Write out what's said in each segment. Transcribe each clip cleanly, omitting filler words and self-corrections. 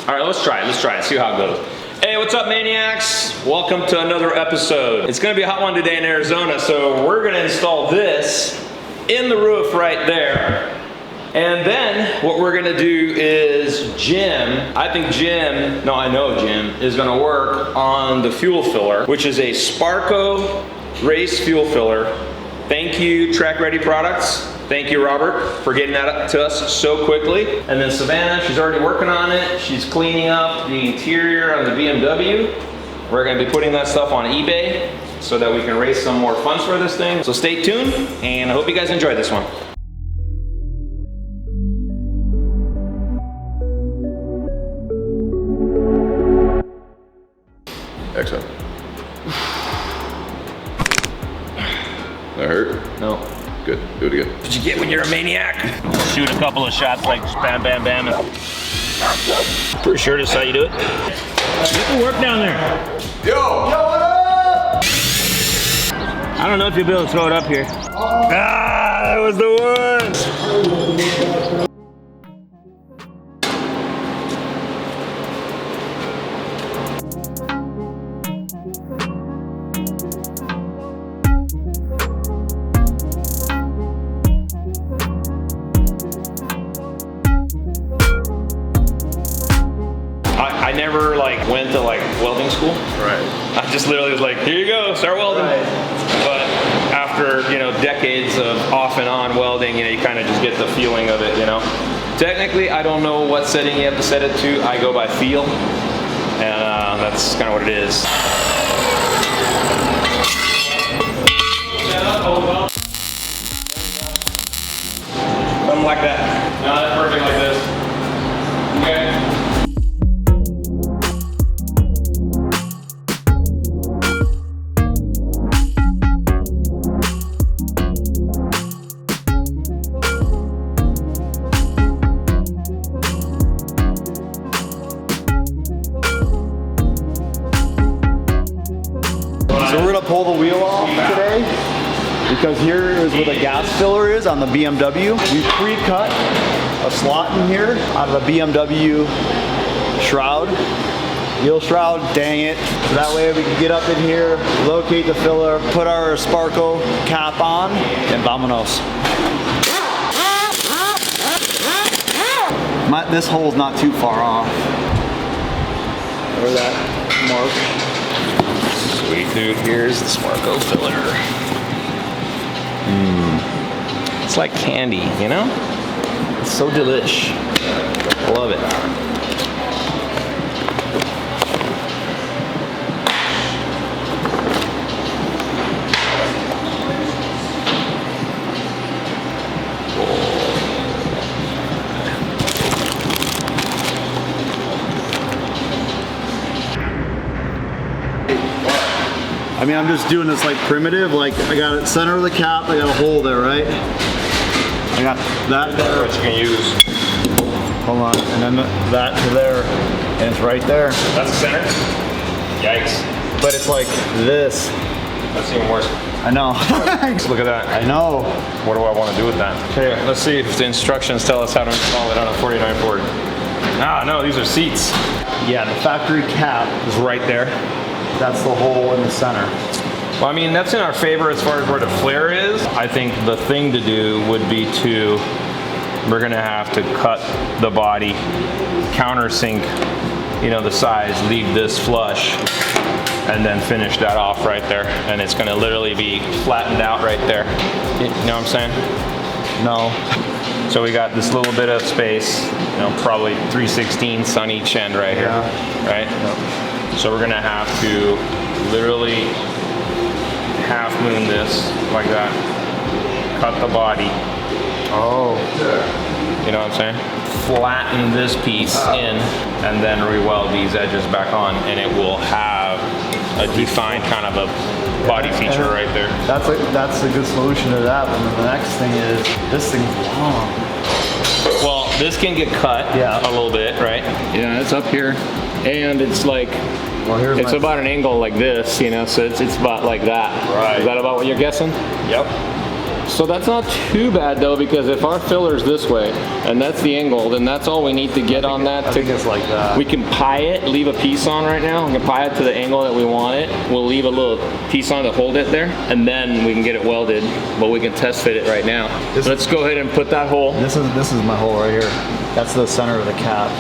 All right, let's try it, see how it goes. Hey, what's up, Maniacs? Welcome to another episode. It's gonna be a hot one today in Arizona, so we're gonna install this in the roof right there. And then what we're gonna do is Jim, I know Jim, is gonna work on the fuel filler, which is a Sparco race fuel filler. Thank you, Track Ready Products. Thank you, Robert, for getting that up to us so quickly. And then Savannah, she's already working on it. She's cleaning up the interior on the BMW. We're gonna be putting that stuff on eBay so that we can raise some more funds for this thing. So stay tuned, and I hope you guys enjoy this one. Excellent. That hurt? No. Good, do it again. What'd you get when you're a maniac? Shoot a couple of shots like just bam, bam, bam. Pretty sure this is how you do it. You can work down there. Yo! Yo, what up? I don't know if you'll be able to throw it up here. Ah, that was the one! I never went to welding school. Right. I just literally was like, here you go, start welding. Right. But after decades of off and on welding, you kind of just get the feeling of it. Technically, I don't know what setting you have to set it to. I go by feel, and that's kind of what it is. Something like that. No, that's perfect like this. Okay. So we're gonna pull the wheel off today because here is where the gas filler is on the BMW. We pre-cut a slot in here out of the BMW shroud, wheel shroud, dang it. So that way we can get up in here, locate the filler, put our Sparco cap on, and vamonos. This hole's not too far off. Or that mark. Sweet dude, here's the Sparco filler. It's like candy, It's so delish. I love it. I mean, I'm just doing this primitive, I got it center of the cap, I got a hole there, right? I got that there. What you can use. Hold on, and then that to there, and it's right there. That's the center? Yikes. But it's like this. That's even worse. I know. Look at that. I know. What do I want to do with that? Okay, let's see if the instructions tell us how to install it on a 49 Ford. Ah, no, these are seats. Yeah, the factory cap It's right there. That's the hole in the center. Well, I mean, that's in our favor as far as where the flare is. I think the thing to do would be we're gonna have to cut the body, countersink, the size, leave this flush, and then finish that off right there. And it's gonna literally be flattened out right there. You know what I'm saying? No. So we got this little bit of space, probably 3/16 on each end right here, right? So we're gonna have to literally half moon this like that, cut the body. Oh. You know what I'm saying? Flatten this piece in and then re-weld these edges back on, and it will have a defined kind of a body feature right there. That's a good solution to that. And then the next thing is, this thing's long. Well, this can get cut a little bit, right? Yeah, it's up here. And it's it's about an angle like this, so it's about like that. Right. Is that about what you're guessing? Yep. So that's not too bad though, because if our filler's this way and that's the angle, then that's all we need to get on that. I think it's like that. We can pie it, leave a piece on right now. We can pie it to the angle that we want it. We'll leave a little piece on to hold it there, and then we can get it welded. But we can test fit it right now. Let's go ahead and put that hole. This is my hole right here. That's the center of the cap.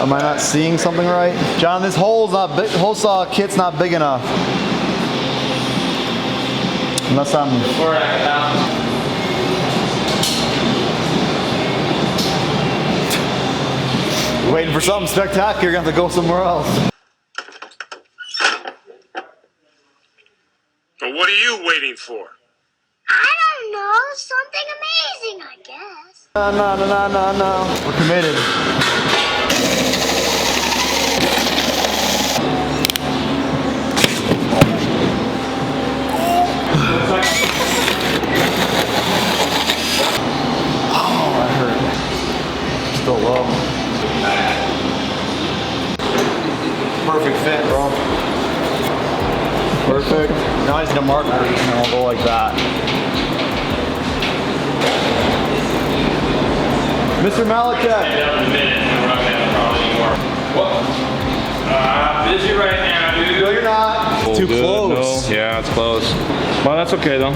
Am I not seeing something right? John, this hole's not big, hole saw kit's not big enough. Unless I'm... waiting for something spectacular, you're gonna have to go somewhere else. But what are you waiting for? I don't know. Something amazing, I guess. No. We're committed. Oh, that hurt. Still low. Perfect fit, bro. Perfect. Now I just need a marker and then I'll go like that. Mr. Malachek. Busy right now, dude. No, you're not. It's too close. No. Yeah, it's close. Well, that's okay though,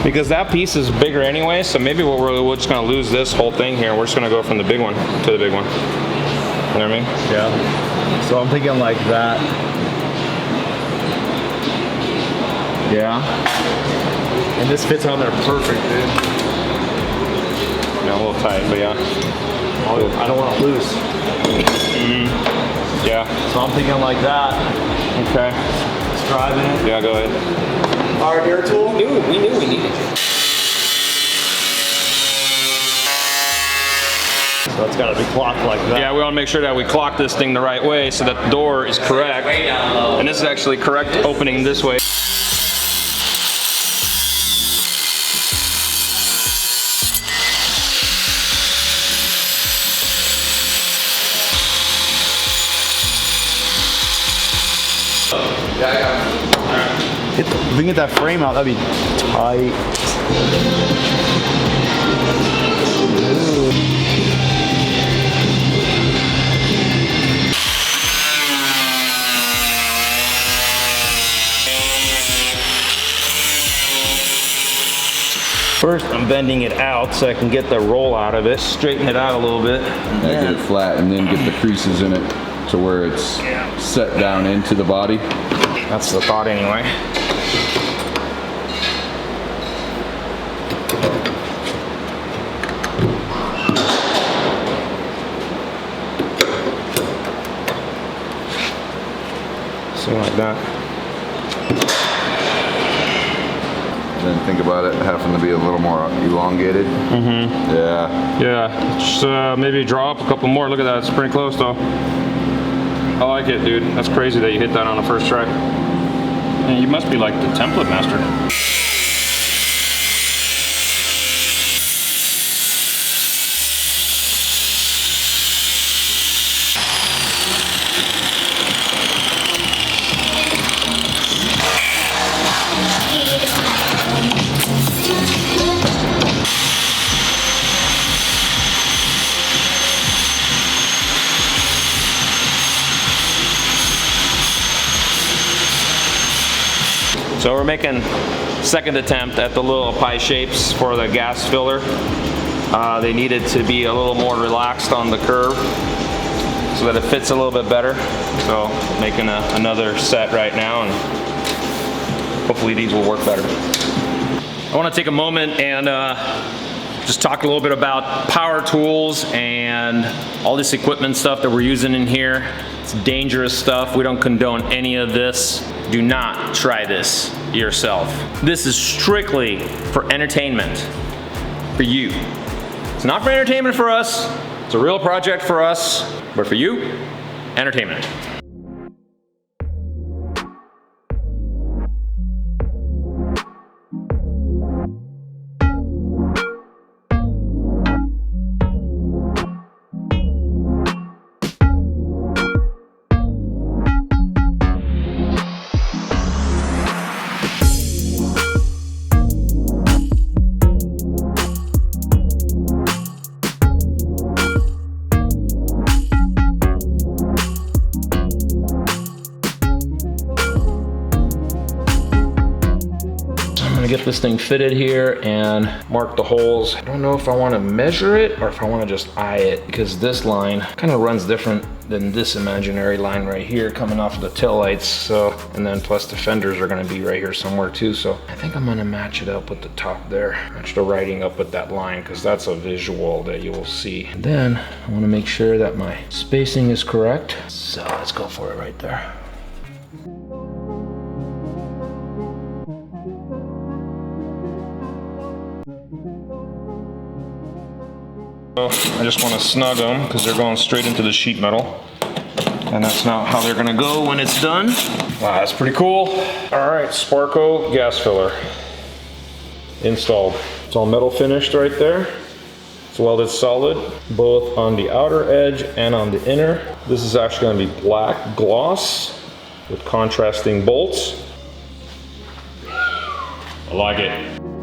because that piece is bigger anyway. So maybe we're just gonna lose this whole thing here. We're just gonna go from the big one to the big one. You know what I mean? Yeah. So I'm thinking like that. Yeah. And this fits on there perfect, dude. Yeah, a little tight, but yeah. I don't want to lose. Yeah. So I'm thinking like that. Okay. Let's drive in. Yeah, go ahead. Our air tool. We knew we needed it. So it's got to be clocked like that. Yeah, we want to make sure that we clock this thing the right way so that the door is correct. And this is actually correct opening this way. If we can get that frame out, that'd be tight. First, I'm bending it out so I can get the roll out of it. Straighten it out a little bit. Yeah, get it flat and then get the creases in it to where it's set down into the body. That's the thought anyway. Something like that. Then think about it having to be a little more elongated. Mm-hmm. Yeah. Yeah, just maybe draw up a couple more. Look at that, it's pretty close though. I like it, dude. That's crazy that you hit that on the first try. Man, you must be like the template master. So we're making second attempt at the little pie shapes for the gas filler. They needed to be a little more relaxed on the curve so that it fits a little bit better. So making another set right now, and hopefully these will work better. I want to take a moment and just talk a little bit about power tools and all this equipment stuff that we're using in here. It's dangerous stuff. We don't condone any of this. Do not try this yourself. This is strictly for entertainment, for you. It's not for entertainment for us. It's a real project for us, but for you, entertainment. this thing fitted here and mark the holes. I don't know if I want to measure it or if I want to just eye it, because this line kind of runs different than this imaginary line right here coming off of the taillights. So, and then plus the fenders are going to be right here somewhere too. So I think I'm going to match it up with the top there, match the writing up with that line, because that's a visual that you will see. And then I want to make sure that my spacing is correct. So let's go for it right there. I just want to snug them because they're going straight into the sheet metal, and that's not how they're gonna go when it's done. Wow, that's pretty cool. All right, Sparco gas filler installed. It's all metal finished right there. It's welded solid, both on the outer edge and on the inner. This is actually gonna be black gloss with contrasting bolts. I like it.